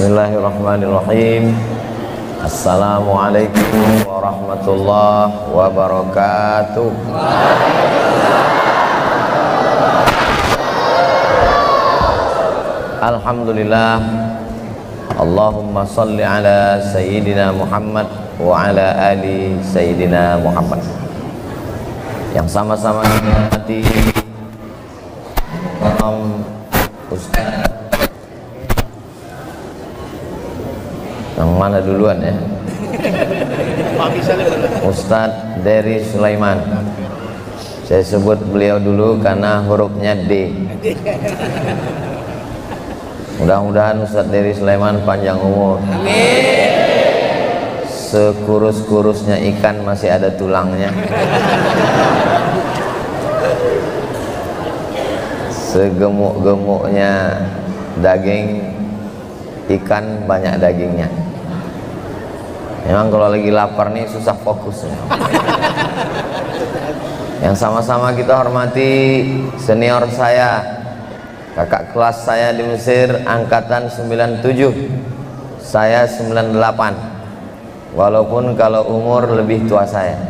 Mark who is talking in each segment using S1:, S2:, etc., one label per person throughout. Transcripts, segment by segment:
S1: Bismillahirrahmanirrahim. Assalamualaikum warahmatullahi wabarakatuh. Alhamdulillah. Allahumma salli ala Sayyidina Muhammad wa ala ali Sayyidina Muhammad. Yang sama-sama kita hormati Ustaz. Yang mana duluan ya? Ustadz Dery Sulaiman. Saya sebut beliau dulu karena hurufnya D. Mudah-mudahan Ustadz Dery Sulaiman panjang umur. Amin. Sekurus-kurusnya ikan masih ada tulangnya. Segemuk-gemuknya daging ikan banyak dagingnya. Memang kalau lagi lapar nih susah fokus. Yang sama-sama kita hormati senior saya, kakak kelas saya di Mesir, angkatan 97, saya 98. Walaupun kalau umur lebih tua saya.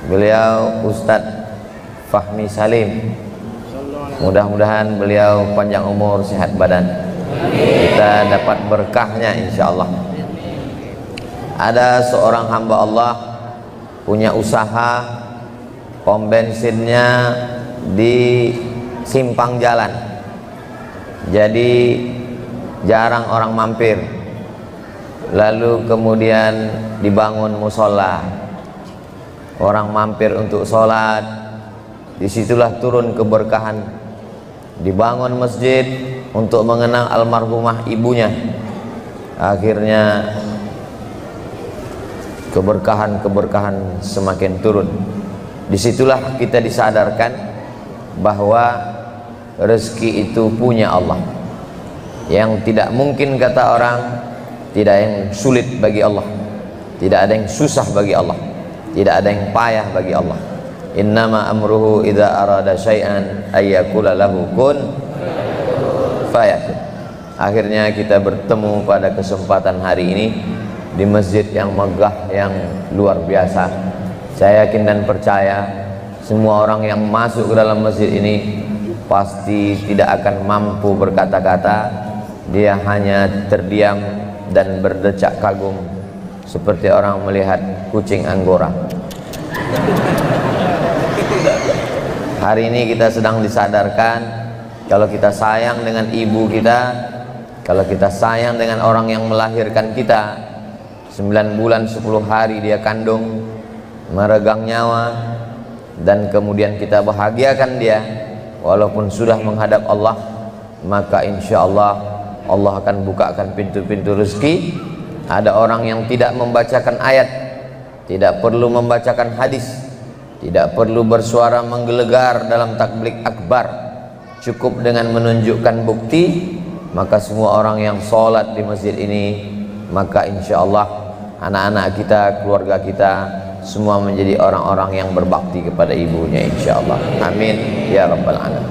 S1: Beliau Ustadz Fahmi Salim. Mudah-mudahan beliau panjang umur, sehat badan. Kita dapat berkahnya insyaallah. Ada seorang hamba Allah punya usaha pom bensinnya di simpang jalan, jadi jarang orang mampir. Lalu kemudian dibangun musola, orang mampir untuk sholat, disitulah turun keberkahan. Dibangun masjid untuk mengenang almarhumah ibunya, akhirnya keberkahan semakin turun. Disitulah kita disadarkan bahwa rezeki itu punya Allah. Yang tidak mungkin kata orang, tidak yang sulit bagi Allah, tidak ada yang susah bagi Allah, tidak ada yang payah bagi Allah. Innama amruhu idza arada syai'an ayyakula lahu kun fayakun. Akhirnya kita bertemu pada kesempatan hari ini di masjid yang megah, yang luar biasa. Saya yakin dan percaya semua orang yang masuk ke dalam masjid ini pasti tidak akan mampu berkata-kata. Dia hanya terdiam dan berdecak kagum seperti orang melihat kucing Anggora. Hari ini kita sedang disadarkan kalau kita sayang dengan ibu kita, kalau kita sayang dengan orang yang melahirkan kita, 9 bulan 10 hari dia kandung, meregang nyawa, dan kemudian kita bahagiakan dia walaupun sudah menghadap Allah, maka insya Allah Allah akan bukakan pintu-pintu rezeki. Ada orang yang tidak membacakan ayat, tidak perlu membacakan hadis, tidak perlu bersuara menggelegar dalam takbir akbar, cukup dengan menunjukkan bukti, maka semua orang yang sholat di masjid ini, maka insya Allah anak-anak kita, keluarga kita semua menjadi orang-orang yang berbakti kepada ibunya insya Allah. Amin ya rabbal alamin.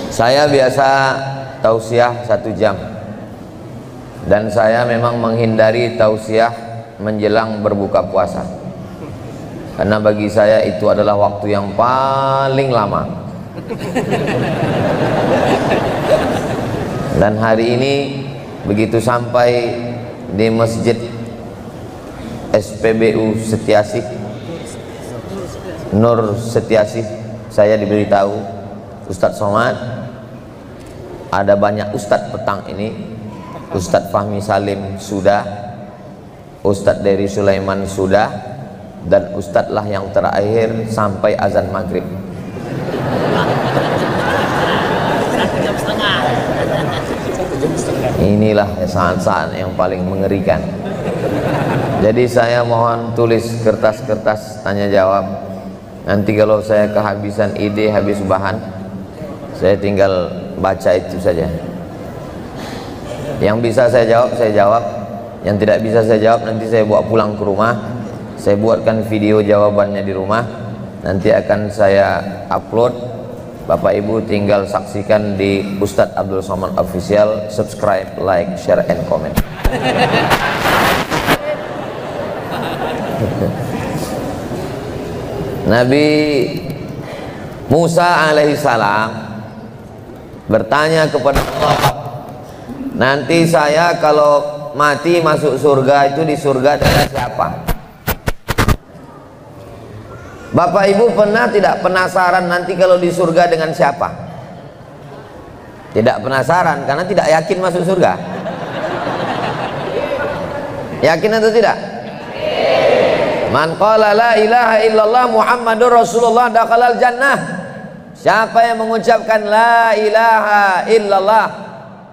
S1: Saya biasa tausiah 1 jam, dan saya memang menghindari tausiah menjelang berbuka puasa, karena bagi saya itu adalah waktu yang paling lama. Dan hari ini begitu sampai di masjid SPBU Setiasih, Nur Setiasih, saya diberitahu Ustadz Somad, ada banyak Ustadz petang ini. Ustadz Fahmi Salim sudah, Ustadz Dery Sulaiman sudah, dan Ustadz lah yang terakhir sampai azan maghrib. Inilah saat-saat yang paling mengerikan. Jadi saya mohon tulis kertas-kertas tanya jawab. Nanti kalau saya kehabisan ide, habis bahan, saya tinggal baca itu saja. Yang bisa saya jawab, saya jawab. Yang tidak bisa saya jawab, nanti saya bawa pulang ke rumah. Saya buatkan video jawabannya di rumah. Nanti akan saya upload Bapak Ibu tinggal saksikan di Ustadz Abdul Somad Official, subscribe, like, share, and comment. Nabi Musa alaihissalam bertanya kepada Allah, nanti saya kalau mati masuk surga itu di surga dengan siapa? Bapak Ibu pernah tidak penasaran nanti kalau di surga dengan siapa? Tidak penasaran karena tidak yakin masuk surga. Yakin atau tidak? Man qala la ilaha illallah Muhammadur Rasulullah dakhalal jannah. Siapa yang mengucapkan la ilaha illallah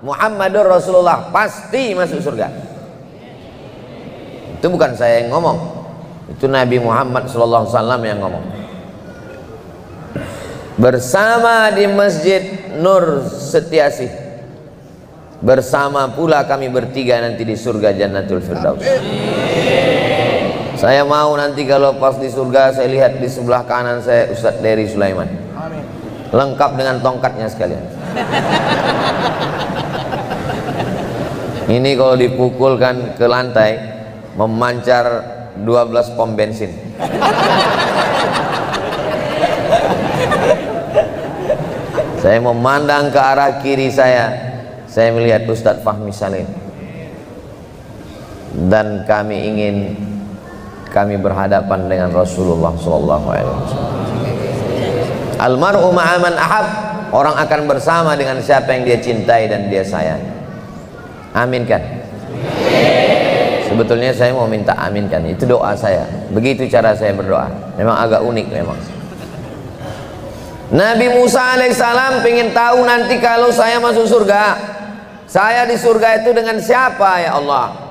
S1: Muhammadur Rasulullah pasti masuk surga. Itu bukan saya yang ngomong, itu Nabi Muhammad SAW yang ngomong. Bersama di Masjid Nur Setiasih, bersama pula kami bertiga nanti di surga Jannatul Firdaus. Saya mau nanti kalau pas di surga saya lihat di sebelah kanan saya Ustadz Dery Sulaiman, lengkap dengan tongkatnya sekalian. Ini kalau dipukulkan ke lantai memancar 12 pom bensin. Saya memandang ke arah kiri saya melihat Ustadz Fahmi Salim, dan kami berhadapan dengan Rasulullah SAW. Almar'u ma'aman ahab, orang akan bersama dengan siapa yang dia cintai dan dia sayang. Amin kan? Sebetulnya saya mau minta amin kan, itu doa saya. Begitu cara saya berdoa. Memang agak unik memang. Nabi Musa alaihissalam ingin tahu nanti kalau saya masuk surga, saya di surga itu dengan siapa ya Allah?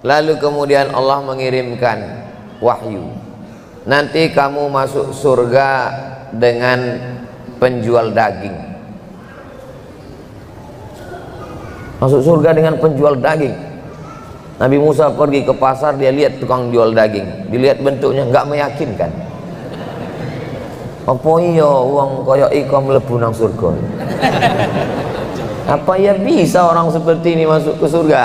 S1: Lalu kemudian Allah mengirimkan wahyu, nanti kamu masuk surga dengan penjual daging. Masuk surga dengan penjual daging. Nabi Musa pergi ke pasar, dia lihat tukang jual daging, dilihat bentuknya nggak meyakinkan. Apa iya uang koyok iko mlebu nang surga? Apa ya bisa orang seperti ini masuk ke surga?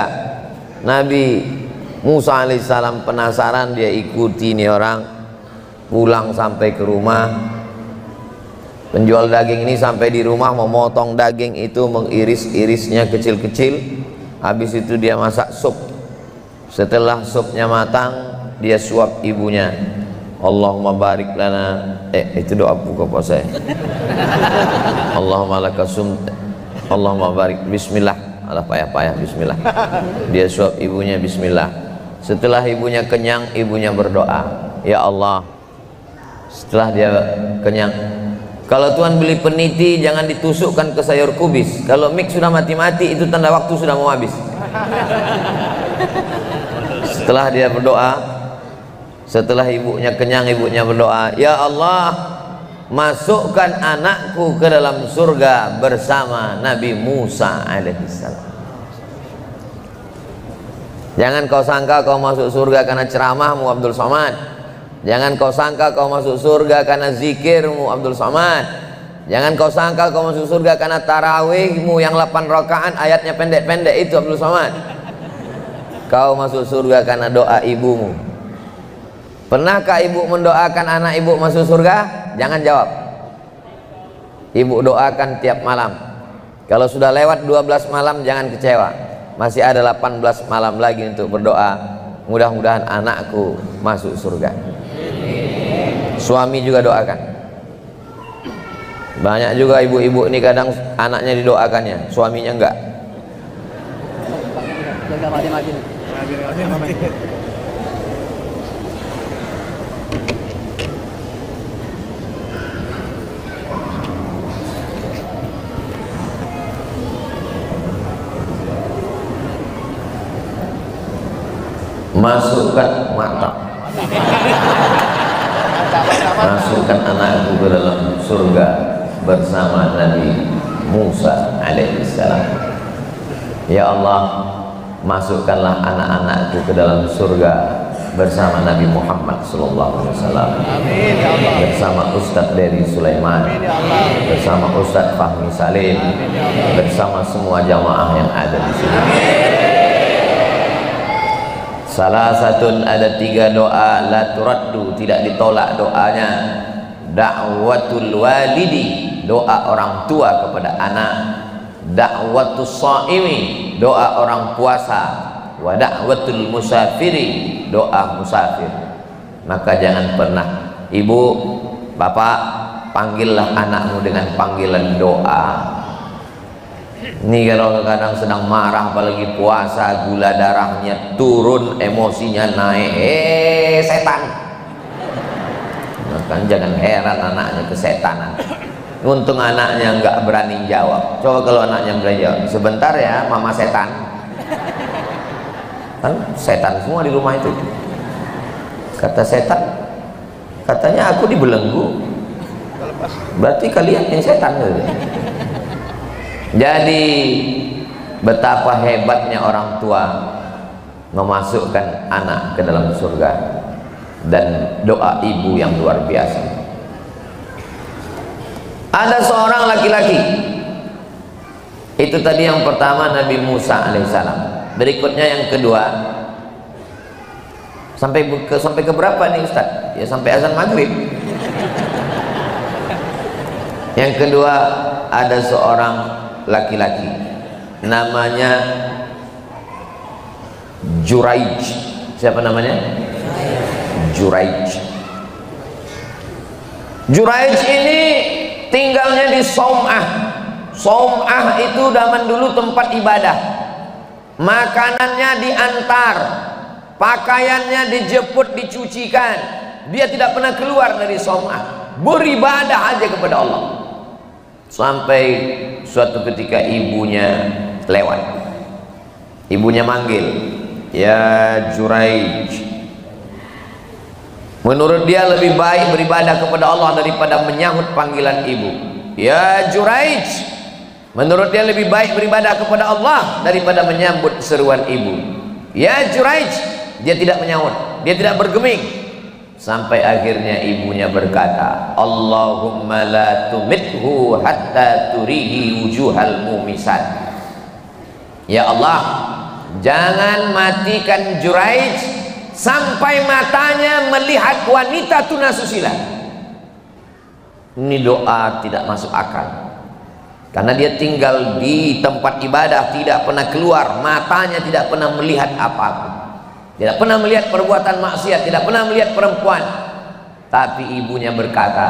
S1: Nabi Musa alaihissalam penasaran, dia ikuti ini orang, pulang sampai ke rumah. Penjual daging ini sampai di rumah memotong daging itu, mengiris-irisnya kecil-kecil. Habis itu dia masak sup. Setelah supnya matang, dia suap ibunya. Allahumma barik lana, itu doa buka puasa. Allahumma lakasum, Allahumma barik, bismillah. Alah payah-payah, bismillah. Dia suap ibunya, bismillah. Setelah ibunya kenyang, ibunya berdoa, ya Allah, setelah dia kenyang, kalau Tuhan beli peniti jangan ditusukkan ke sayur kubis. Kalau mik sudah mati-mati itu tanda waktu sudah mau habis. Setelah dia berdoa, setelah ibunya kenyang, ibunya berdoa, ya Allah, masukkan anakku ke dalam surga bersama Nabi Musa alaihissalam. Jangan kau sangka kau masuk surga karena ceramahmu Abdul Somad. Jangan kau sangka kau masuk surga karena zikirmu Abdul Somad. Jangan kau sangka kau masuk surga karena tarawihmu yang 8 rakaat ayatnya pendek-pendek itu Abdul Somad. Kau masuk surga karena doa ibumu. Pernahkah ibu mendoakan anak ibu masuk surga? Jangan jawab. Ibu doakan tiap malam. Kalau sudah lewat 12 malam jangan kecewa. Masih ada 18 malam lagi untuk berdoa. Mudah-mudahan anakku masuk surga. Suami juga doakan. Banyak juga ibu-ibu ini kadang anaknya didoakannya, suaminya enggak. Masukkan mata, masukkan anakku ke dalam surga bersama Nabi Musa alaihissalam. Ya Allah, masukkanlah anak-anakku ke dalam surga bersama Nabi Muhammad SAW, bersama Ustadz Dery Sulaiman, bersama Ustadz Fahmi Salim, bersama semua jamaah yang ada di sini. Salah satu ada 3 doa la turaddu, tidak ditolak doanya. Da'watul walidi, doa orang tua kepada anak. Da'watus shaimi, doa orang puasa. Wa da'watul musafiri, doa musafir. Maka jangan pernah ibu, bapak, panggillah anakmu dengan panggilan doa. Ini kalau kadang sedang marah, apalagi puasa, gula darahnya turun, emosinya naik, setan. Maka jangan heran anaknya kesetanan. Untung anaknya nggak berani jawab. Coba kalau anaknya berani jawab, sebentar ya mama setan. Kan setan semua di rumah itu. Kata setan, katanya aku dibelenggu, berarti kalian yang setan gitu. Jadi betapa hebatnya orang tua memasukkan anak ke dalam surga, dan doa ibu yang luar biasa. Ada seorang laki-laki, itu tadi yang pertama Nabi Musa alaihissalam. Berikutnya yang kedua, sampai ke berapa nih Ustaz? Ya sampai azan maghrib. Yang kedua ada seorang laki-laki namanya Juraij. Siapa namanya? Juraij. Juraij ini tinggalnya di Saum'ah. Saum'ah itu zaman dulu tempat ibadah. Makanannya diantar, pakaiannya dijemput, dicucikan. Dia tidak pernah keluar dari Saum'ah, beribadah aja kepada Allah. Sampai suatu ketika ibunya lewat, ibunya manggil, ya Juraij. Menurut dia lebih baik beribadah kepada Allah daripada menyahut panggilan ibu. Ya Juraij, menurut dia lebih baik beribadah kepada Allah daripada menyambut seruan ibu. Ya Juraij, dia tidak menyahut, dia tidak bergeming. Sampai akhirnya ibunya berkata, Allahumma la tumithu hatta turihi wujuhal mumisat. Ya Allah, jangan matikan Juraij sampai matanya melihat wanita tunasusila. Ini doa tidak masuk akal, karena dia tinggal di tempat ibadah, tidak pernah keluar, matanya tidak pernah melihat apa-apa, tidak pernah melihat perbuatan maksiat, tidak pernah melihat perempuan. Tapi ibunya berkata,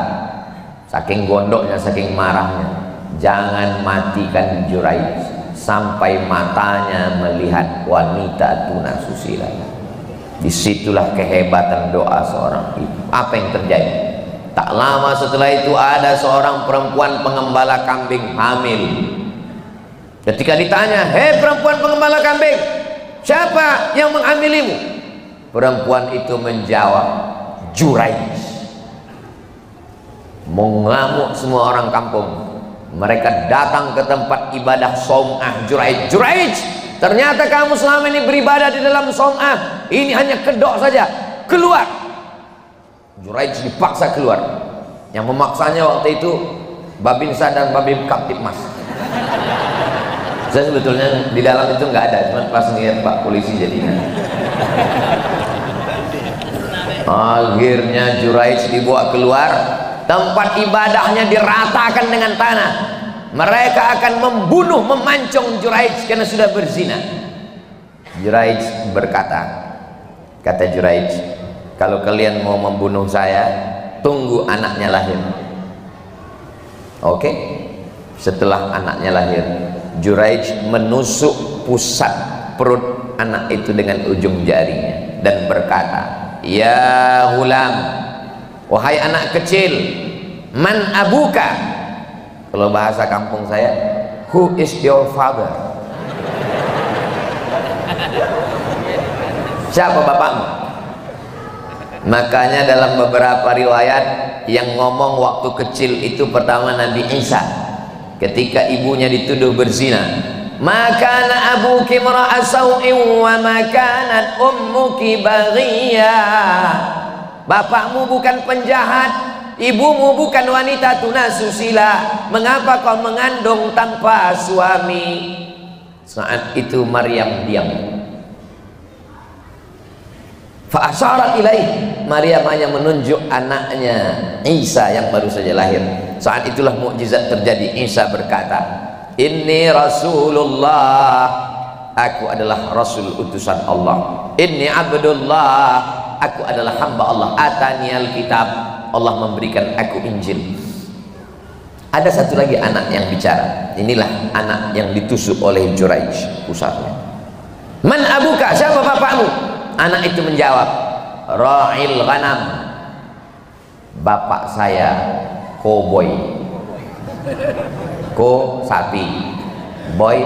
S1: saking gondoknya, saking marahnya, jangan matikan Juraij sampai matanya melihat wanita tunasusila. Disitulah kehebatan doa seorang ibu. Apa yang terjadi? Tak lama setelah itu ada seorang perempuan pengembala kambing hamil. Ketika ditanya, hei perempuan pengembala kambing, siapa yang menghamilimu? Perempuan itu menjawab, Juraij. Mengamuk semua orang kampung. Mereka datang ke tempat ibadah Saum'ah Juraij. Juraij, ternyata kamu selama ini beribadah di dalam Saum'ah, ini hanya kedok saja, keluar. Juraij dipaksa keluar. Yang memaksanya waktu itu Babinsa dan Babin Kaptipmas. Saya sebetulnya di dalam itu nggak ada, cuma pas ngeliat Pak polisi jadinya. Akhirnya Juraij dibawa keluar, tempat ibadahnya diratakan dengan tanah. Mereka akan membunuh, memancung Juraij karena sudah berzina. Juraij berkata, kata Juraij, kalau kalian mau membunuh saya, tunggu anaknya lahir. Oke? Setelah anaknya lahir, Juraij menusuk pusat perut anak itu dengan ujung jarinya dan berkata, ya hulam, wahai anak kecil, man abuka. Kalau bahasa kampung saya, who is your father? Siapa bapakmu? Makanya dalam beberapa riwayat yang ngomong waktu kecil itu pertama Nabi Isa, ketika ibunya dituduh berzina. Makana abuki mara'a sau'in wa makanat ummuki baghiyah. Bapakmu bukan penjahat, ibumu bukan wanita tunasusila. Mengapa kau mengandung tanpa suami? Saat itu Maryam diam. Fa asyarat ilaih, Maryam hanya menunjuk anaknya Isa yang baru saja lahir. Saat itulah mukjizat terjadi. Isa berkata, inni Rasulullah, aku adalah Rasul utusan Allah. Inni Abdullah, aku adalah hamba Allah. Ataniyal kitab, Allah memberikan aku Injil. Ada satu lagi anak yang bicara. Inilah anak yang ditusuk oleh Juraij pusatnya. Man abuka, siapa bapakmu? Anak itu menjawab, Ra'il ghanam, bapak saya koboi. Ko sapi, boy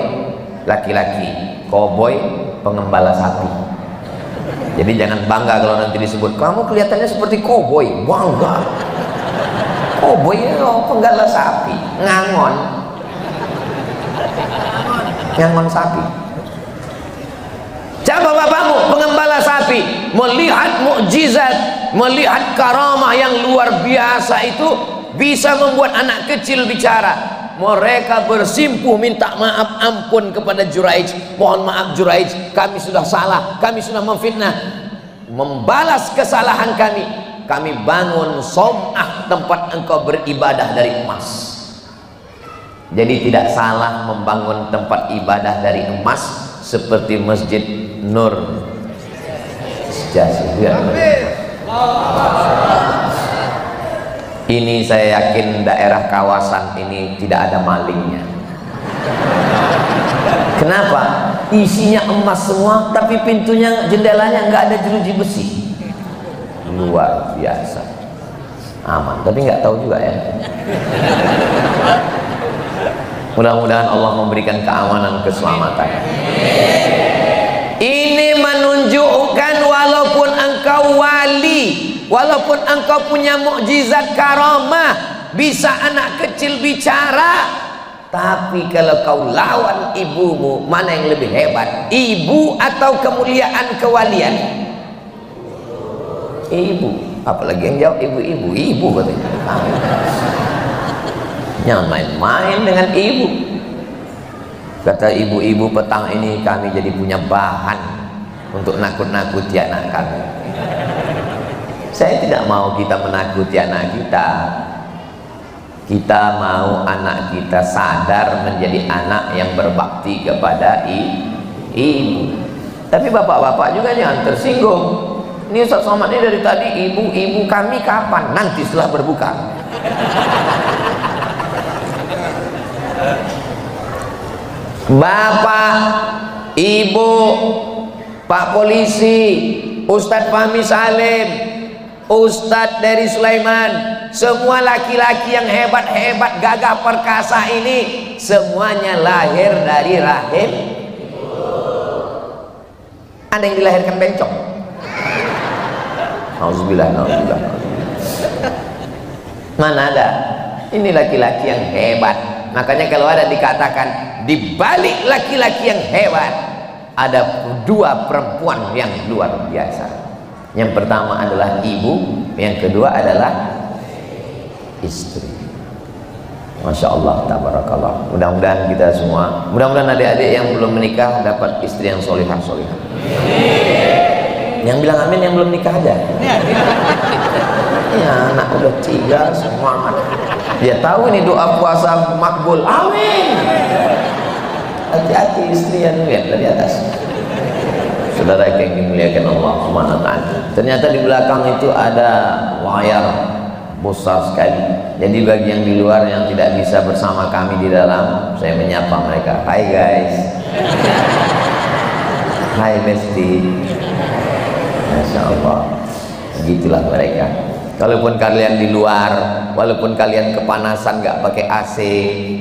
S1: laki-laki, koboi pengembala sapi. Jadi jangan bangga kalau nanti disebut kamu kelihatannya seperti koboi. Bangga, koboi penggala sapi, ngangon sapi. Siapa bapakmu? Pengembala sapi. Melihat mukjizat, melihat karamah yang luar biasa itu bisa membuat anak kecil bicara. Mereka bersimpuh minta maaf ampun kepada Juraij. Mohon maaf Juraij, kami sudah salah, kami sudah memfitnah. Membalas kesalahan kami, kami bangun som'ah, tempat engkau beribadah dari emas. Jadi tidak salah membangun tempat ibadah dari emas seperti Masjid Nur Jasir. Ini saya yakin daerah kawasan ini tidak ada malingnya. Kenapa? Isinya emas semua, tapi pintunya, jendelanya nggak ada jeruji besi. Luar biasa. Aman, tapi nggak tahu juga ya. Mudah-mudahan Allah memberikan keamanan, keselamatan. Ini menunjukkan walaupun engkau wali, walaupun engkau punya mukjizat karamah, bisa anak kecil bicara, tapi kalau kau lawan ibumu, mana yang lebih hebat? Ibu atau kemuliaan kewalian? Ibu. Apalagi yang jawab ibu-ibu, ibu katanya. Jangan main-main dengan ibu. Kata ibu-ibu, petang ini kami jadi punya bahan untuk nakut-nakuti anak kami. Saya tidak mau kita menakuti anak kita. Kita mau anak kita sadar menjadi anak yang berbakti kepada ibu. Tapi bapak-bapak juga jangan tersinggung. Ini Ustaz Somad ini dari tadi ibu-ibu, kami kapan? Nanti setelah berbuka. Bapak, ibu, Pak Polisi, Ustadz Fahmi Salim, Ustadz dari Sulaiman, semua laki-laki yang hebat-hebat, gagah perkasa ini, semuanya lahir dari rahim. Ada yang dilahirkan bencong? Nauzubillah, nauzubillah. Mana ada? Ini laki-laki yang hebat. Makanya kalau ada dikatakan di balik laki-laki yang hebat ada dua perempuan yang luar biasa. Yang pertama adalah ibu, yang kedua adalah istri. Masya Allah, tabarakallah. Mudah-mudahan kita semua, mudah-mudahan adik-adik yang belum menikah dapat istri yang solihah-solihah. Yang bilang amin yang belum nikah aja. Ya, anak udah 3 semua. Dia tahu ini doa puasa makbul. Amin. Hati-hati istri yang lihat dari atas. Saudara yang dimuliakan Allah Subhanahu wa taala. Ternyata di belakang itu ada layar besar sekali. Jadi bagi yang di luar yang tidak bisa bersama kami di dalam, saya menyapa mereka. Hai guys. Hai Besti. Masya Allah. Begitulah mereka. Walaupun kalian di luar, walaupun kalian kepanasan nggak pakai AC,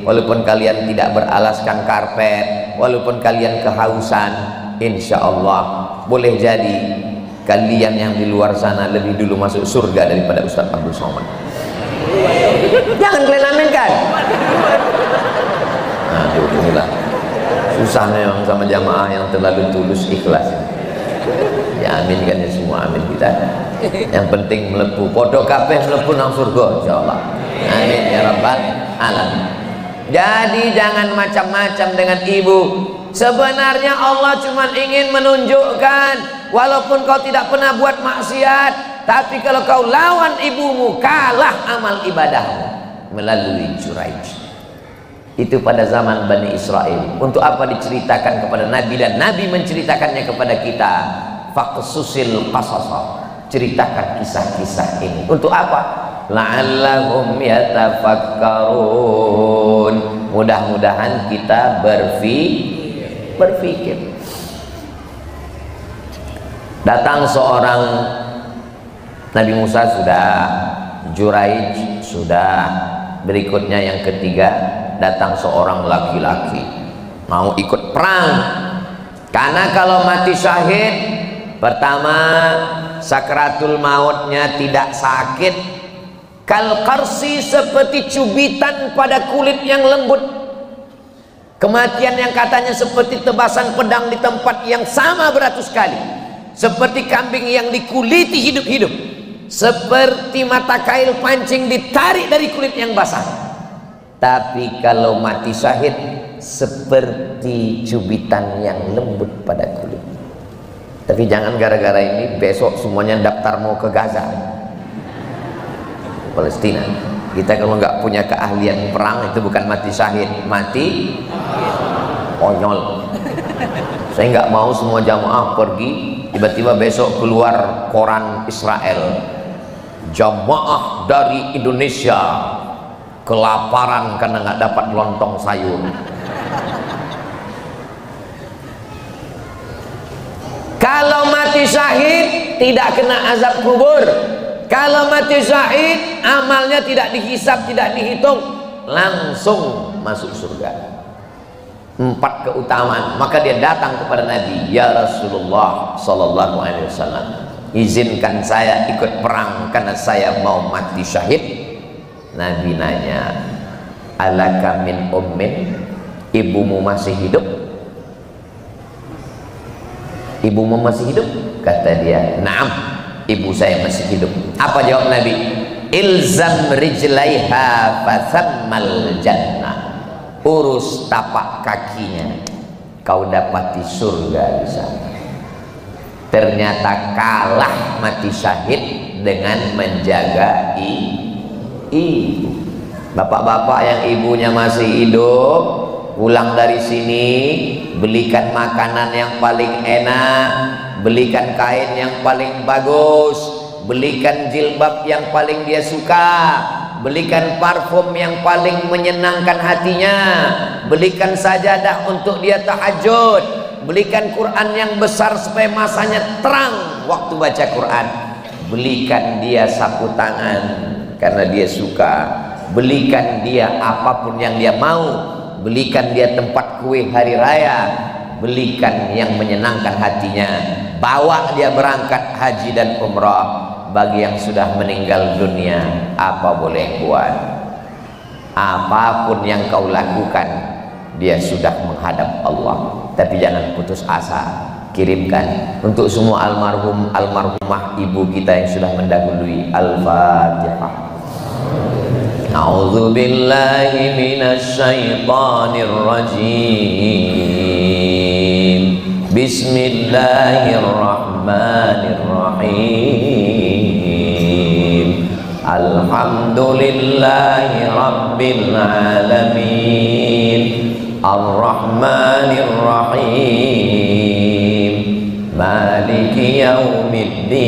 S1: walaupun kalian tidak beralaskan karpet, walaupun kalian kehausan, insya Allah boleh jadi kalian yang di luar sana lebih dulu masuk surga daripada Ustadz Abdul Somad. Jangan kalian aminkan. Aduh, inilah Susah memang sama jamaah yang terlalu tulus ikhlas. Ya amin kan ya semua, amin kita. Yang penting melepuh, podo kabeh melepuh nang surga insyaallah. Amin ya rabbal alamin. Jadi jangan macam-macam dengan ibu. Sebenarnya Allah cuma ingin menunjukkan, walaupun kau tidak pernah buat maksiat, tapi kalau kau lawan ibumu, kalah amal ibadahmu melalui Juraij. Itu pada zaman Bani Israel. Untuk apa diceritakan kepada Nabi dan Nabi menceritakannya kepada kita? Faqsusil qasasa, ceritakan kisah-kisah ini. Untuk apa? La'allahum yatafakkarun, mudah-mudahan kita berpikir. Datang seorang, Nabi Musa sudah, Juraij sudah, berikutnya yang ketiga, datang seorang laki-laki mau ikut perang. Karena kalau mati syahid, pertama sakratul mautnya tidak sakit, kal qarsi, seperti cubitan pada kulit yang lembut. Kematian yang katanya seperti tebasan pedang di tempat yang sama beratus kali, seperti kambing yang dikuliti hidup-hidup, seperti mata kail pancing ditarik dari kulit yang basah. Tapi kalau mati syahid, seperti cubitan yang lembut pada kulit. Tapi jangan gara-gara ini besok semuanya daftar mau ke Gaza, Palestina. Kita kalau nggak punya keahlian perang, itu bukan mati syahid, mati konyol. Saya nggak mau semua jamaah pergi, tiba-tiba besok keluar koran Israel, jamaah dari Indonesia kelaparan karena nggak dapat lontong sayur. Kalau mati syahid tidak kena azab kubur. Kalau mati syahid amalnya tidak dihisab, tidak dihitung, langsung masuk surga. 4 keutamaan. Maka dia datang kepada Nabi, ya Rasulullah sallallahu alaihi wasallam, izinkan saya ikut perang karena saya mau mati syahid. Nabi nanya, alaka min ummin, ibumu masih hidup? Ibumu masih hidup? Kata dia, na'am, ibu saya masih hidup. Apa jawab Nabi? Ilzam rijlaiha fathammal jannah, urus tapak kakinya, kau dapati surga di sana. Ternyata kalah mati syahid dengan menjaga ibu. Bapak-bapak yang ibunya masih hidup, pulang dari sini, belikan makanan yang paling enak, belikan kain yang paling bagus, belikan jilbab yang paling dia suka, belikan parfum yang paling menyenangkan hatinya, belikan sajadah untuk dia tahajud, belikan Quran yang besar supaya masanya terang waktu baca Quran, belikan dia sapu tangan karena dia suka, belikan dia apapun yang dia mau, belikan dia tempat kue hari raya, belikan yang menyenangkan hatinya, bawa dia berangkat haji dan umrah. Bagi yang sudah meninggal dunia, apa boleh buat? Apapun yang kau lakukan, dia sudah menghadap Allah. Tapi jangan putus asa. Kirimkan untuk semua almarhum almarhumah ibu kita yang sudah mendahului. Al-Fatihah. A'udzu billahi minasy syaithanir rajim. Bismillahirrahmanirrahim. Alhamdulillahi rabbil alamin. Ar-Rahmanir Rahim. Maliki yaumiddin.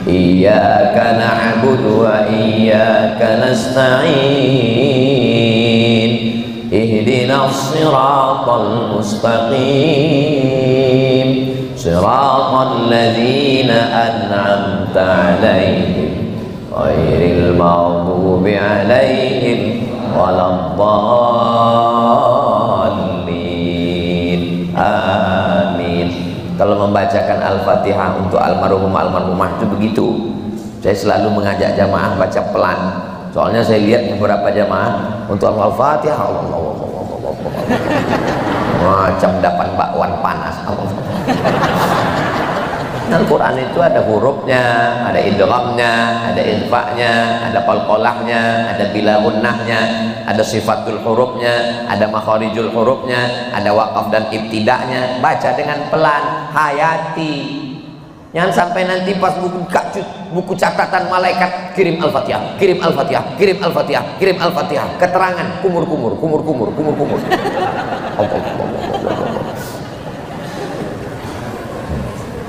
S1: Iyyaka na'budu wa iyyaka nasta'in. Ihdinas siratal mustaqim. Siratal ladzina an'amta 'alaihim ghairil maghdubi 'alaihim waladdallin. Amin. Kalau membacakan Al-Fatihah untuk almarhum-almarhumah itu begitu. Saya selalu mengajak jamaah baca pelan. Soalnya saya lihat beberapa jamaah untuk Al-Fatihah Allah macam dapat bakwan panas. Al-Quran itu ada hurufnya, ada idghamnya, ada ikhfa'nya, ada qalqalahnya, ada bila gunnahnya, ada sifatul hurufnya, ada makharijul hurufnya, ada waqaf dan ibtida'nya. Baca dengan pelan, hayati. Jangan sampai nanti pas buku catatan malaikat, kirim Al-Fatihah, kirim Al-Fatihah, kirim Al-Fatihah, kirim Al-Fatihah, keterangan kumur-kumur.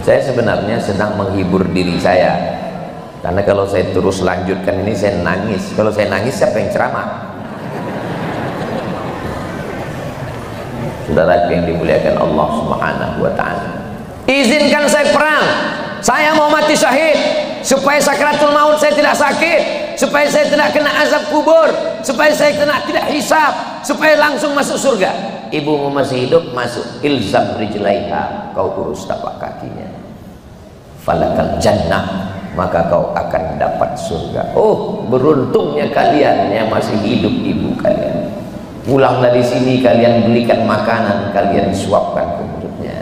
S1: Saya sebenarnya sedang menghibur diri saya, karena kalau saya terus lanjutkan ini saya nangis. Kalau saya nangis siapa yang ceramah? Saudara yang dimuliakan Allah Subhanahu wa ta'ala, izinkan saya perang, saya mau mati syahid supaya sakratul maut saya tidak sakit, supaya saya tidak kena azab kubur, supaya saya tidak hisab, supaya langsung masuk surga. Ibumu masih hidup, masuk. Ilzam rijlaiha, kau urus tapak kakinya. Falakal jannah, maka kau akan dapat surga. Oh, beruntungnya kalian yang masih hidup ibu kalian. Pulang dari sini kalian belikan makanan, kalian suapkan ke mulutnya.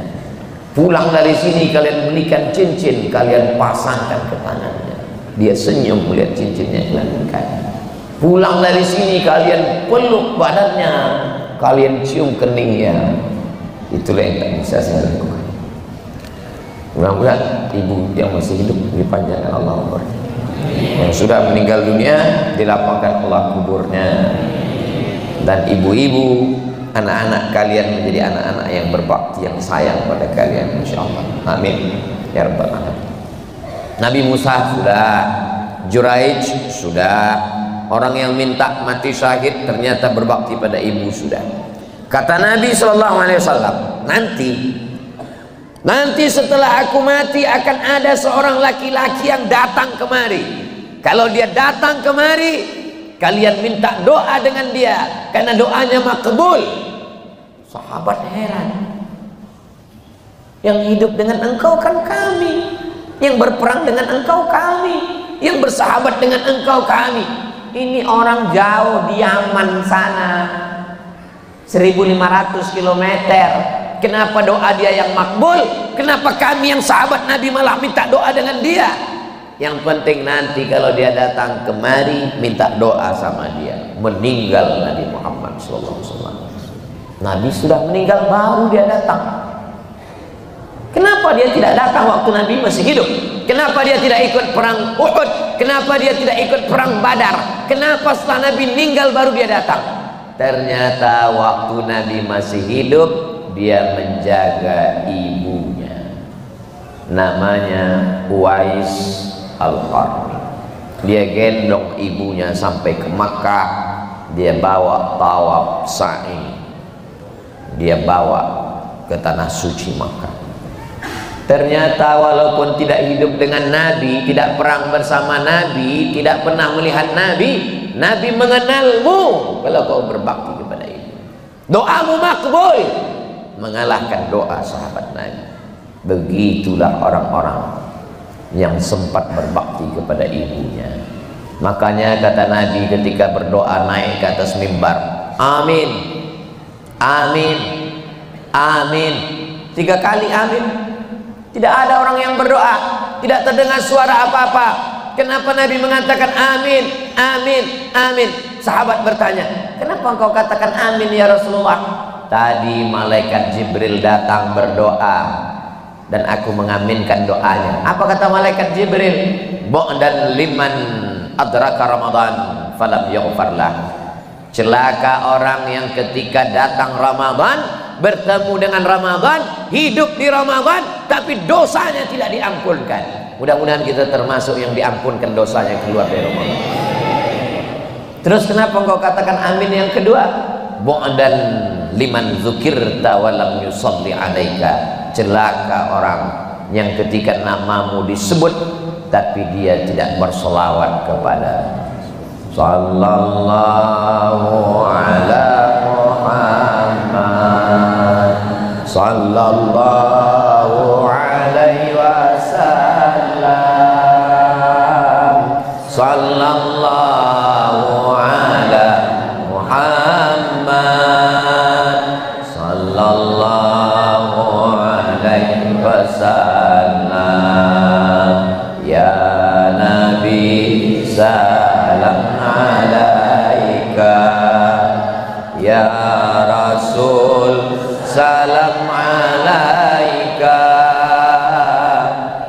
S1: Pulang dari sini kalian belikan cincin, kalian pasangkan ke tangannya. Dia senyum melihat cincinnya hilangkan. Pulang dari sini kalian peluk badannya, kalian cium keningnya. Itulah yang tak bisa saya lakukan. Mudah-mudahan ibu yang masih hidup dipanjangkan Allah umurnya, yang sudah meninggal dunia dilapangkan Allah kuburnya, dan ibu-ibu, anak-anak kalian menjadi anak-anak yang berbakti, yang sayang pada kalian, insyaallah. Amin ya rabbal alamin. Nabi Musa sudah, Juraij sudah, orang yang minta mati syahid ternyata berbakti pada ibu sudah. Kata Nabi SAW, nanti setelah aku mati akan ada seorang laki-laki yang datang kemari. Kalau dia datang kemari, kalian minta doa dengan dia, karena doanya makbul. Sahabat heran, yang hidup dengan engkau kan kami, yang berperang dengan engkau kami, yang bersahabat dengan engkau kami. Ini orang jauh di Yaman sana, 1500 km. Kenapa doa dia yang makbul? Kenapa kami yang sahabat Nabi malah minta doa dengan dia? Yang penting nanti kalau dia datang kemari, minta doa sama dia. Meninggal Nabi Muhammad SAW. Nabi sudah meninggal baru dia datang. Kenapa dia tidak datang waktu Nabi masih hidup? Kenapa dia tidak ikut perang Uhud? Kenapa dia tidak ikut perang Badar? Kenapa setelah Nabi meninggal baru dia datang? Ternyata waktu Nabi masih hidup, dia menjaga ibunya, namanya Uwais Al-Qarni. Dia gendong ibunya sampai ke Makkah, dia bawa tawaf sa'i, dia bawa ke tanah suci Makkah. Ternyata walaupun tidak hidup dengan Nabi, tidak perang bersama Nabi, tidak pernah melihat Nabi, Nabi mengenalmu kalau kau berbakti kepada ibu. Doamu makbul, mengalahkan doa sahabat Nabi. Begitulah orang-orang yang sempat berbakti kepada ibunya. Makanya kata Nabi ketika berdoa naik ke atas mimbar, amin, amin, amin, 3 kali amin. Tidak ada orang yang berdoa, tidak terdengar suara apa-apa. Kenapa Nabi mengatakan amin, amin, amin? Sahabat bertanya, kenapa engkau katakan amin ya Rasulullah? Tadi malaikat Jibril datang berdoa dan aku mengaminkan doanya. Apa kata malaikat Jibril? Bu'dan liman adraka Ramadan falam yaghfarlah. Celaka orang yang ketika datang Ramadan, bertemu dengan Ramadan, hidup di Ramadan, tapi dosanya tidak diampunkan. Mudah-mudahan kita termasuk yang diampunkan dosanya keluar dari Ramadan. Terus kenapa engkau katakan amin yang kedua? Bu'dan liman zukirta walam yusalli alaika. Celaka orang yang ketika namamu disebut tapi dia tidak bersolawat kepada. Sallallahu ala Muhammad, sallallahu alaihi wasallam, sallallahu ala Muhammad, ya Rasul salam alaika,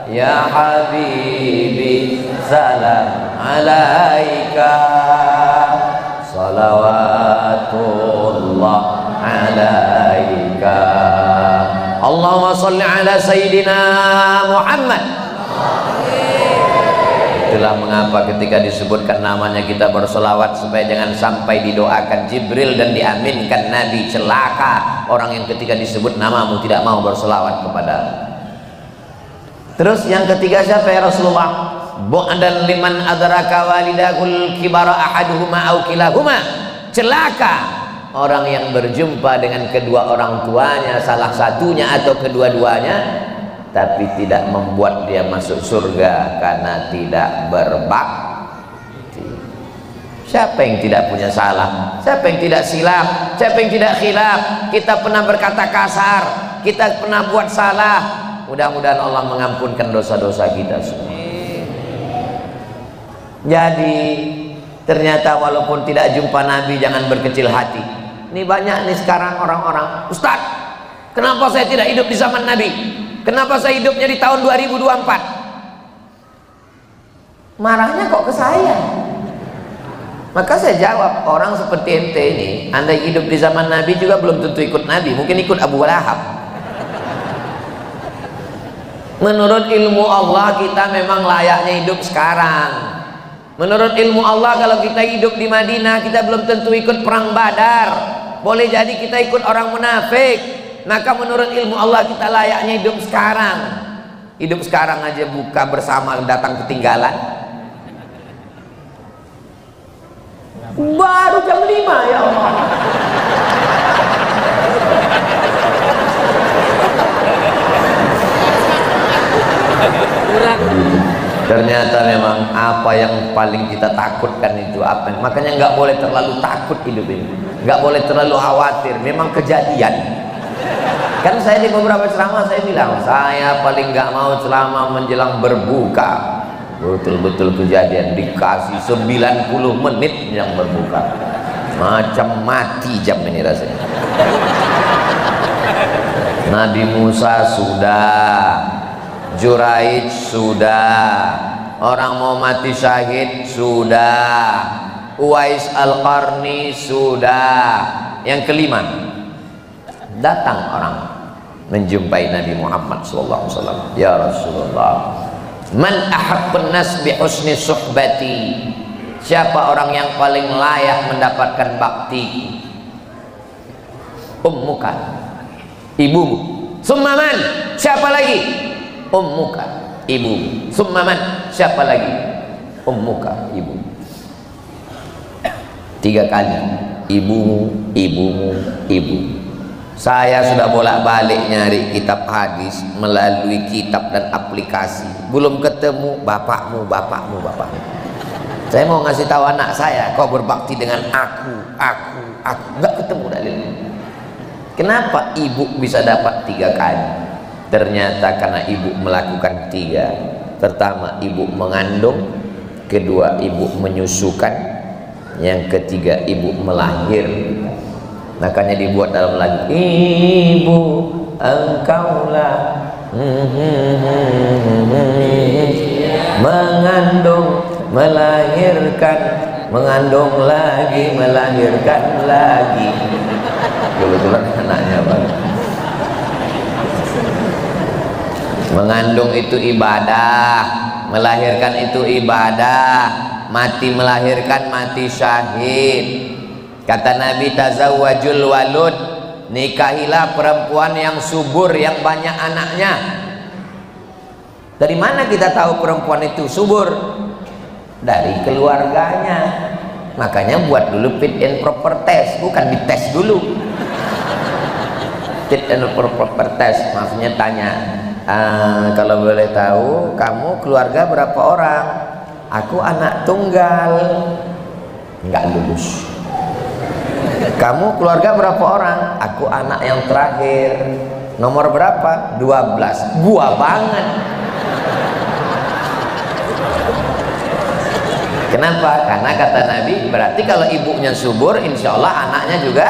S1: ya Habibi salam alaika, salawatullah alaika. Allahumma salli ala Sayyidina Muhammad. Itulah mengapa ketika disebutkan namanya kita bersolawat, supaya jangan sampai didoakan Jibril dan diaminkan Nabi. Celaka orang yang ketika disebut namamu tidak mau bersolawat kepada. Terus yang ketiga siapa ya Rasulullah? Bu'dan liman adraka walidahul kibara ahaduhuma au kilahuma. Celaka orang yang berjumpa dengan kedua orang tuanya, salah satunya atau kedua-duanya, tapi tidak membuat dia masuk surga karena tidak berbakti. Siapa yang tidak punya salah? Siapa yang tidak silap? Siapa yang tidak khilaf? Kita pernah berkata kasar, kita pernah buat salah. Mudah-mudahan Allah mengampunkan dosa-dosa kita semua. Jadi ternyata walaupun tidak jumpa Nabi, jangan berkecil hati. Ini banyak nih sekarang orang-orang, Ustaz, kenapa saya tidak hidup di zaman Nabi? Kenapa saya hidupnya di tahun 2024? Marahnya kok ke saya? Maka saya jawab, orang seperti ente ini, andai hidup di zaman Nabi juga belum tentu ikut Nabi, mungkin ikut Abu Lahab. Menurut ilmu Allah kita memang layaknya hidup sekarang. Menurut ilmu Allah kalau kita hidup di Madinah, kita belum tentu ikut perang Badar. Boleh jadi kita ikut orang munafik. Maka menurut ilmu Allah kita layaknya hidup sekarang. Hidup sekarang aja buka bersama datang ketinggalan. Baru jam 5 ya Allah. Ternyata memang apa yang paling kita takutkan itu apa? Makanya nggak boleh terlalu takut hidup ini, nggak boleh terlalu khawatir. Memang kejadian. Kan saya di beberapa ceramah saya bilang, saya paling nggak mau ceramah menjelang berbuka. Betul-betul kejadian, dikasih 90 menit yang berbuka, macam mati jam ini rasanya. Nabi Musa sudah, Juraij sudah, orang mau mati syahid sudah, Uwais Al-Qarni sudah. Yang kelima, datang orang menjumpai Nabi Muhammad SAW. Ya Rasulullah, man ahabbun nas bi husni suhbati, siapa orang yang paling layak mendapatkan bakti? Ummuka, ibumu. Summa man, siapa lagi? Ummuka, ibumu. Summa man, siapa lagi? Ummuka, ibumu. 3 kali, ibumu, ibumu, ibumu. Saya sudah bolak-balik nyari kitab hadis melalui kitab dan aplikasi, belum ketemu bapakmu, bapakmu, bapakmu. Saya mau ngasih tahu anak saya, kau berbakti dengan aku, nggak ketemu dalilnya. Kenapa ibu bisa dapat 3 kali? Ternyata karena ibu melakukan 3. Pertama, ibu mengandung. Kedua, ibu menyusukan. Yang ketiga, ibu melahirkan. Makanya dibuat dalam lagu, ibu engkaulah mengandung, melahirkan, mengandung lagi, melahirkan lagi. Kebetulan anaknya Bang. Mengandung itu ibadah, melahirkan itu ibadah, mati melahirkan mati syahid. Kata Nabi, tazawwajul walud, nikahilah perempuan yang subur, yang banyak anaknya. Dari mana kita tahu perempuan itu subur? Dari keluarganya. Makanya buat dulu fit and proper test, bukan dites dulu. Fit and proper test, maksudnya tanya, kalau boleh tahu kamu keluarga berapa orang? Aku anak tunggal. Nggak lulus. Kamu keluarga berapa orang? Aku anak yang terakhir. Nomor berapa? 12. Gua banget. Kenapa? Karena kata Nabi, berarti kalau ibunya subur, insya Allah anaknya juga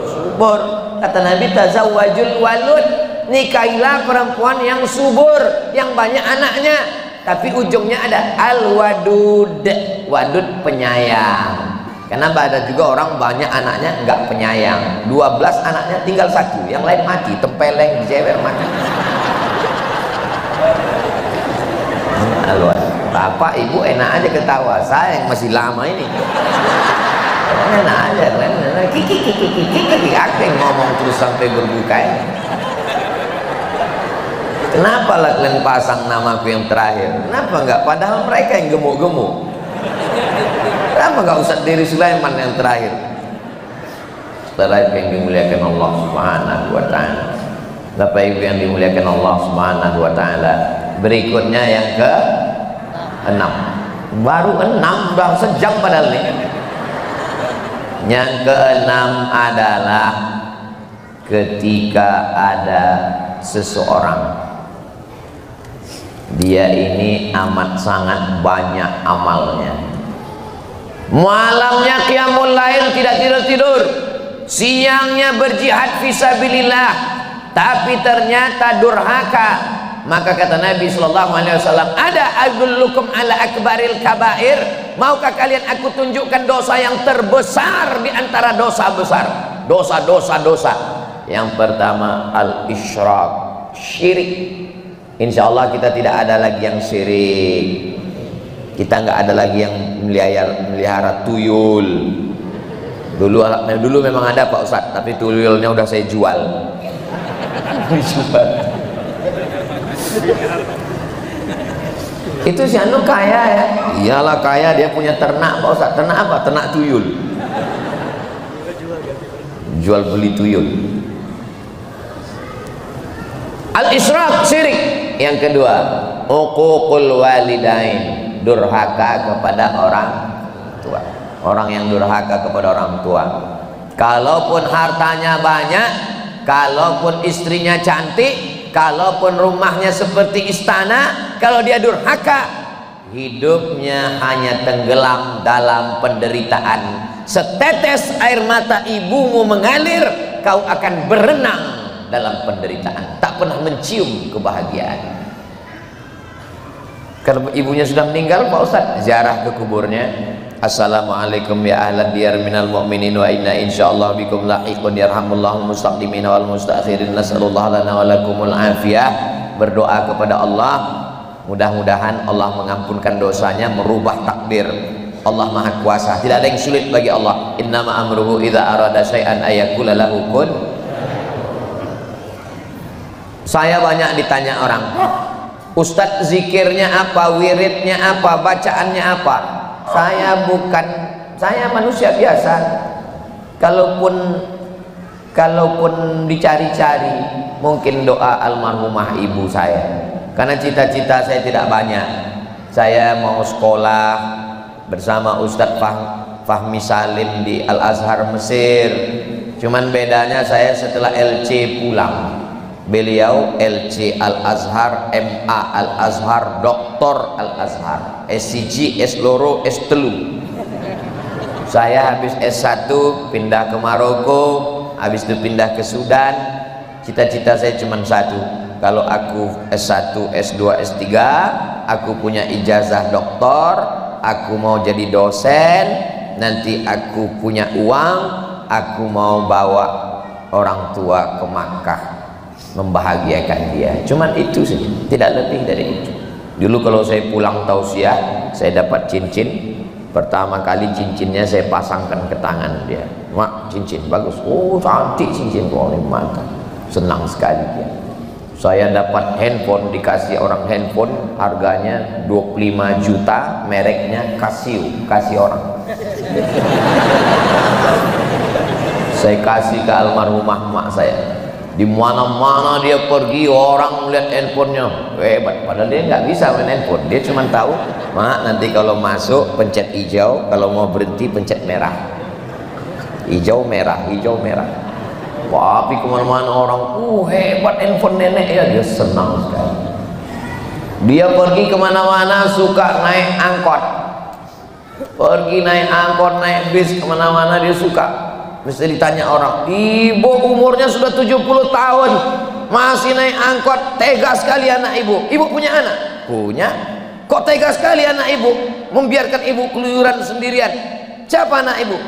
S1: subur. Kata Nabi, tazawwajul walud, nikahilah perempuan yang subur, yang banyak anaknya. Tapi ujungnya ada al-wadud, wadud penyayang. Kenapa? Ada juga orang banyak anaknya enggak penyayang, 12 anaknya tinggal satu, yang lain mati, tempeleng, jewer, mati. Bapak ibu enak aja ketawa, saya yang masih lama ini enak aja, kiki akting ngomong terus sampai berbuka ini. Kenapa lah kalian pasang namaku yang terakhir? Kenapa enggak? Padahal mereka yang gemuk-gemuk. Kenapa enggak Ustaz Diri Sulaiman yang terakhir? Setelah yang dimuliakan Allah Subhanahu wa ta'ala, Bapak Ibu yang dimuliakan Allah Subhanahu wa ta'ala, berikutnya yang ke 6, baru 6 udah sejam padahal nih. Yang ke-6 adalah ketika ada seseorang, dia ini amat sangat banyak amalnya, malamnya qiyamul lail tidak tidur-tidur, siangnya berjihad fisabilillah, tapi ternyata durhaka. Maka kata Nabi SAW, ada adullukum ala akbaril kabair, maukah kalian aku tunjukkan dosa yang terbesar di antara dosa besar, dosa. Yang pertama al-isyrak, syirik. Insya Allah kita tidak ada lagi yang syirik, kita nggak ada lagi yang melihara tuyul. Dulu memang ada Pak Ustadz, tapi tuyulnya udah saya jual. Itu si anu kaya ya, iyalah kaya, dia punya ternak Pak Ustadz. Ternak apa? Ternak tuyul, jual beli tuyul. Al-isyrak, syirik. Yang kedua, uququl walidain, durhaka kepada orang tua. Orang yang durhaka kepada orang tua, kalaupun hartanya banyak, kalaupun istrinya cantik, kalaupun rumahnya seperti istana, kalau dia durhaka, hidupnya hanya tenggelam dalam penderitaan. Setetes air mata ibumu mengalir, kau akan berenang dalam penderitaan, tak pernah mencium kebahagiaan. Kalau ibunya sudah meninggal, Pak Ustadz, ziarah ke kuburnya. Assalamualaikum ya ahlan diyar minal mu'minin wa inna insyaallah bikum lahiqun yarhamullahul mustaqdimin wal mustaakhirin, nasallallahu lana wa lakumul afiyah. Berdoa kepada Allah, mudah-mudahan Allah mengampunkan dosanya, merubah takdir. Allah Maha Kuasa, tidak ada yang sulit bagi Allah. Innama amruhu idza arada syai'an ayaqula lahu kun. Saya banyak ditanya orang, Ustadz zikirnya apa, wiridnya apa, bacaannya apa? Saya manusia biasa. Kalaupun dicari-cari, mungkin doa almarhumah ibu saya. Karena cita-cita saya tidak banyak. Saya mau sekolah bersama Ustadz Fahmi Salim di Al-Azhar Mesir. Cuman bedanya saya setelah LC pulang, beliau LC Al-Azhar, MA Al-Azhar, Doktor Al-Azhar, SCG, S-Loro, S-Telu. Saya habis S1 pindah ke Maroko, habis itu pindah ke Sudan. Cita-cita saya cuma satu, kalau aku S1, S2, S3, aku punya ijazah doktor, aku mau jadi dosen, nanti aku punya uang, aku mau bawa orang tua ke Makkah, membahagiakan dia. Cuman itu saja, tidak lebih dari itu. Dulu kalau saya pulang tausiah, saya dapat cincin. Pertama kali cincinnya saya pasangkan ke tangan dia. Mak, cincin bagus. Oh, cantik cincin kau ini, mantap. Senang sekali dia. Saya dapat handphone, dikasih orang handphone, harganya 25 juta, mereknya Casio, kasih orang. Saya kasih ke almarhumah mak saya. Di mana-mana dia pergi, orang melihat handphonenya, hebat. Padahal dia nggak bisa main handphone. Dia cuma tahu, mak nanti kalau masuk pencet hijau, kalau mau berhenti pencet merah. Hijau merah, hijau merah. Tapi kemana-mana orang, hebat handphone nenek ya, dia senang sekali. Dia pergi kemana-mana suka naik angkot. Pergi naik angkot, naik bis, kemana-mana dia suka. Mesti ditanya orang, ibu umurnya sudah 70 tahun masih naik angkot, tega sekali anak ibu. Ibu punya anak? Punya. Kok tega sekali anak ibu membiarkan ibu keluyuran sendirian? Siapa anak ibu?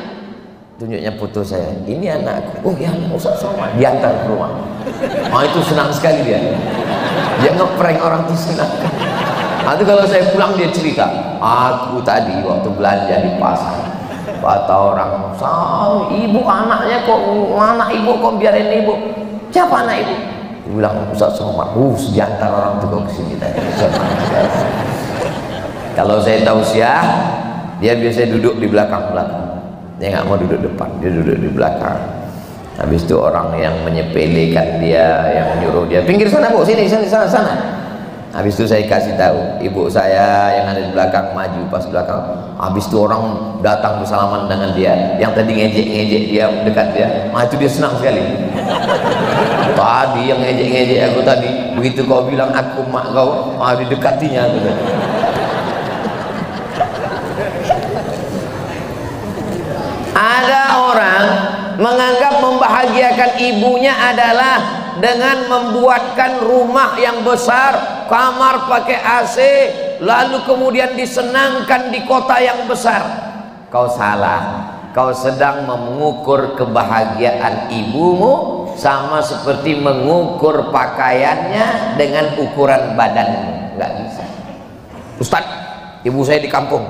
S1: Tunjuknya foto saya, ini anakku. Oh ya, Ustaz Somad, diantar ke rumah. Oh itu senang sekali dia. Dia ngeprank orang itu senang. Nah, itu kalau saya pulang dia cerita, aku tadi waktu belanja di pasar, kata orang, ibu anaknya kok, anak ibu kok biarin ibu? Siapa anak ibu? Dia bilang, Ustaz Somad, diantar orang itu kok kesini tadi. Kalau saya tausiah, dia biasanya duduk di belakang-belakang. Dia nggak mau duduk depan, dia duduk di belakang. Habis itu orang yang menyepelekan dia, yang nyuruh dia, pinggir sana bu, sini, sana. Habis itu saya kasih tahu, ibu saya yang ada di belakang maju pas belakang. Habis itu orang datang bersalaman dengan dia, yang tadi ngejek dia dekat dia. Nah itu dia senang sekali. Tadi yang ngejek aku tadi, begitu kau bilang aku mak kau, didekatinya gitu. Ada orang menganggap membahagiakan ibunya adalah dengan membuatkan rumah yang besar, kamar pakai AC, lalu kemudian disenangkan di kota yang besar. Kau salah. Kau sedang mengukur kebahagiaan ibumu sama seperti mengukur pakaiannya dengan ukuran badanmu. Nggak bisa. Ustadz, ibu saya di kampung,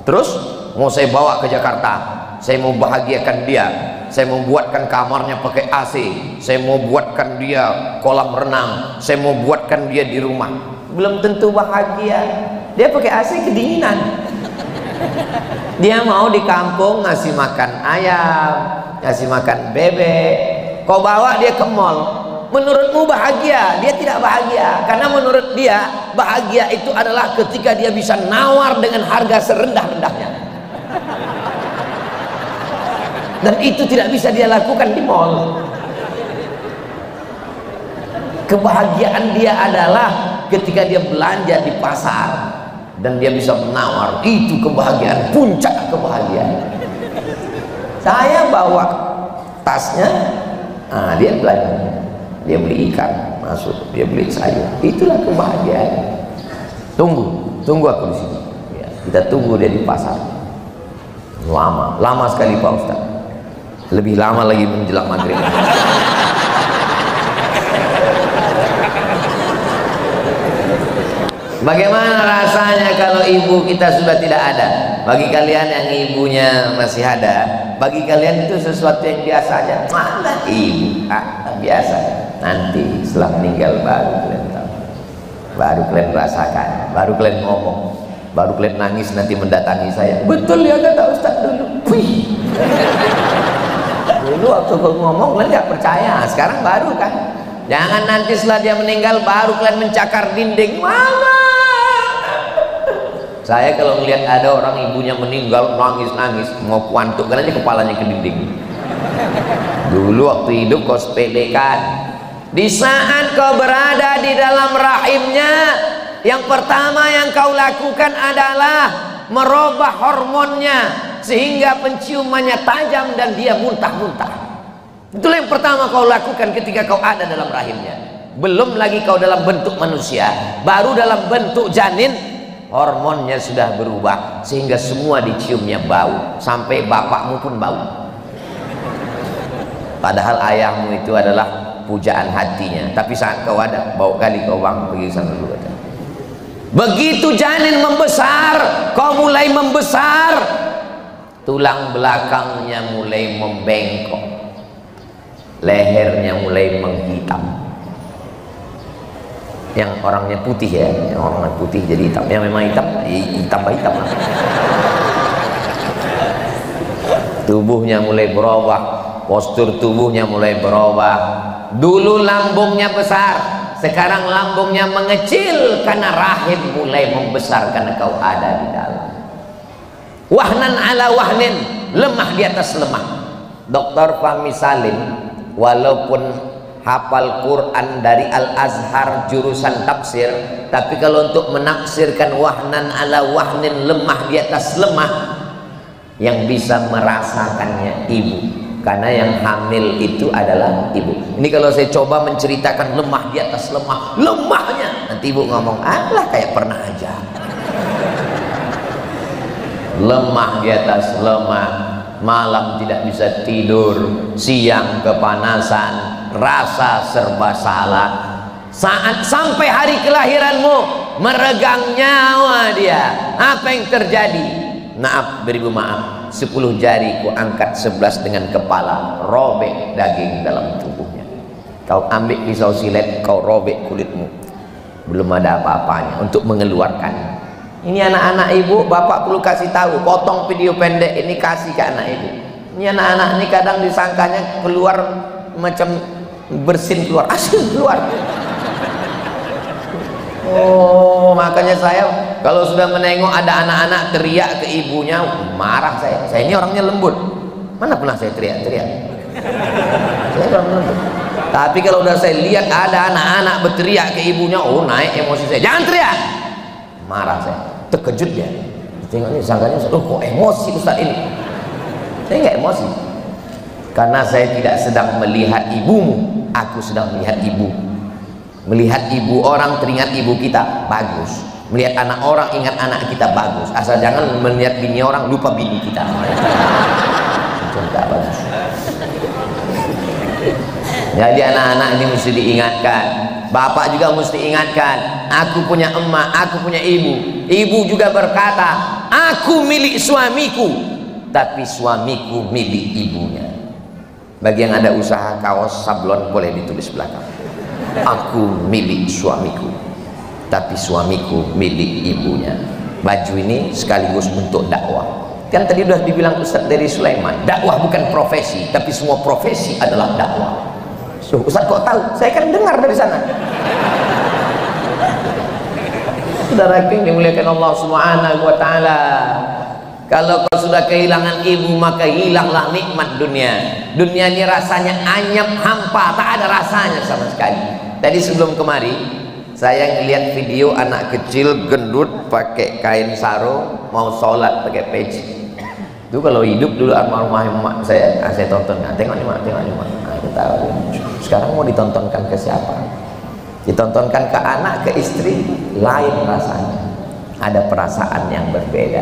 S1: terus mau saya bawa ke Jakarta. Saya mau bahagiakan dia, saya mau buatkan kamarnya pakai AC, saya mau buatkan dia kolam renang, saya mau buatkan dia di rumah. Belum tentu bahagia. Dia pakai AC kedinginan. Dia mau di kampung ngasih makan ayam, ngasih makan bebek. Kau bawa dia ke mall, menurutmu bahagia? Dia tidak bahagia, karena menurut dia bahagia itu adalah ketika dia bisa nawar dengan harga serendah-rendahnya. Dan itu tidak bisa dia lakukan di mall. Kebahagiaan dia adalah ketika dia belanja di pasar dan dia bisa menawar. Itu kebahagiaan, puncak kebahagiaan. Saya bawa tasnya, dia belanja, dia beli ikan masuk, dia beli sayur. Itulah kebahagiaan. Tunggu aku di sini. Ya, kita tunggu dia di pasar. Lama sekali Pak Ustaz. Lebih lama lagi menjelang maghrib. Bagaimana rasanya kalau ibu kita sudah tidak ada? Bagi kalian yang ibunya masih ada, bagi kalian itu sesuatu yang biasa aja. Mana ibu? Biasa. Nanti setelah meninggal baru kalian tahu, baru kalian rasakan, baru kalian ngomong, baru kalian nangis nanti mendatangi saya. Betul ya kata Ustaz dulu. Wih. Dulu waktu gue ngomong kalian gak percaya, sekarang baru kan. Jangan nanti setelah dia meninggal baru kalian mencakar dinding. Mama, saya kalau melihat ada orang ibunya meninggal nangis-nangis, mau kuantukkan aja kepalanya ke dinding. Dulu waktu hidup kau sepelekan. Di saat kau berada di dalam rahimnya, yang pertama yang kau lakukan adalah merubah hormonnya sehingga penciumannya tajam dan dia muntah-muntah. Itulah yang pertama kau lakukan ketika kau ada dalam rahimnya. Belum lagi kau dalam bentuk manusia, baru dalam bentuk janin, hormonnya sudah berubah sehingga semua diciumnya bau, sampai bapakmu pun bau. Padahal ayahmu itu adalah pujaan hatinya, tapi saat kau ada, bau kali kau bangun pergi sana dulu. Begitu janin membesar, kau mulai membesar, tulang belakangnya mulai membengkok, lehernya mulai menghitam. Yang orangnya putih ya, yang orangnya putih jadi hitam, yang memang hitam, tambah hitam lah. Tubuhnya mulai berubah, postur tubuhnya mulai berubah. Dulu lambungnya besar, sekarang lambungnya mengecil karena rahim mulai membesar karena kau ada di dalam. Wahnan ala wahnin, lemah di atas lemah. Dr. Fahmi Salim walaupun hafal Quran dari Al-Azhar jurusan tafsir, tapi kalau untuk menafsirkan wahnan ala wahnin, lemah di atas lemah, yang bisa merasakannya ibu, karena yang hamil itu adalah ibu. Ini kalau saya coba menceritakan lemah di atas lemah, lemahnya, nanti ibu ngomong, alah kayak pernah aja. Lemah di atas lemah, malam tidak bisa tidur, siang kepanasan, rasa serba salah. Saat sampai hari kelahiranmu, meregang nyawa dia. Apa yang terjadi? Maaf, beribu maaf, 10 jari ku angkat 11 dengan kepala, robek daging dalam tubuhnya. Kau ambil pisau silet, kau robek kulitmu, belum ada apa-apanya untuk mengeluarkan. Ini anak-anak ibu, bapak perlu kasih tahu, potong video pendek ini kasih ke anak ibu. Ini anak-anak ini kadang disangkanya keluar macam bersin keluar, asin keluar. Oh, makanya saya kalau sudah menengok ada anak-anak teriak ke ibunya, marah saya. Saya ini orangnya lembut. Mana pernah saya teriak-teriak? Saya orang lembut. Tapi kalau udah saya lihat ada anak-anak berteriak ke ibunya, oh naik emosi saya. Jangan teriak. Marah saya. Terkejut dia. Tengok ini sangkanya, oh kok emosi Ustaz ini? Saya nggak emosi. Karena saya tidak sedang melihat ibumu, aku sedang melihat ibu. Melihat ibu orang teringat ibu kita, bagus. Melihat anak orang ingat anak kita, bagus. Asal jangan melihat bini orang lupa bini kita. Itu tidak bagus. Jadi anak-anak ini mesti diingatkan. Bapak juga mesti ingatkan. Aku punya emak, aku punya ibu. Ibu juga berkata, aku milik suamiku, tapi suamiku milik ibunya. Bagi yang ada usaha kaos sablon boleh ditulis belakang. Aku milik suamiku, tapi suamiku milik ibunya. Baju ini sekaligus untuk dakwah. Kan tadi sudah dibilang Ustaz dari Sulaiman, dakwah bukan profesi, tapi semua profesi adalah dakwah. So, Ustaz kok tahu? Saya kan dengar dari sana. Saudara yang dimuliakan Allah Subhanahu wa taala, kalau kau sudah kehilangan ibu, maka hilanglah nikmat dunia. Dunia ini rasanya anyap, hampa, tak ada rasanya sama sekali. Tadi sebelum kemari saya ngeliat video anak kecil gendut pakai kain sarung mau sholat pakai peci. Itu kalau hidup dulu almarhumah emak saya tonton. Nah, tengok nih mak, tengok nih mak. Nah, kita sekarang mau ditontonkan ke siapa? Ditontonkan ke anak, ke istri, lain rasanya. Ada perasaan yang berbeda.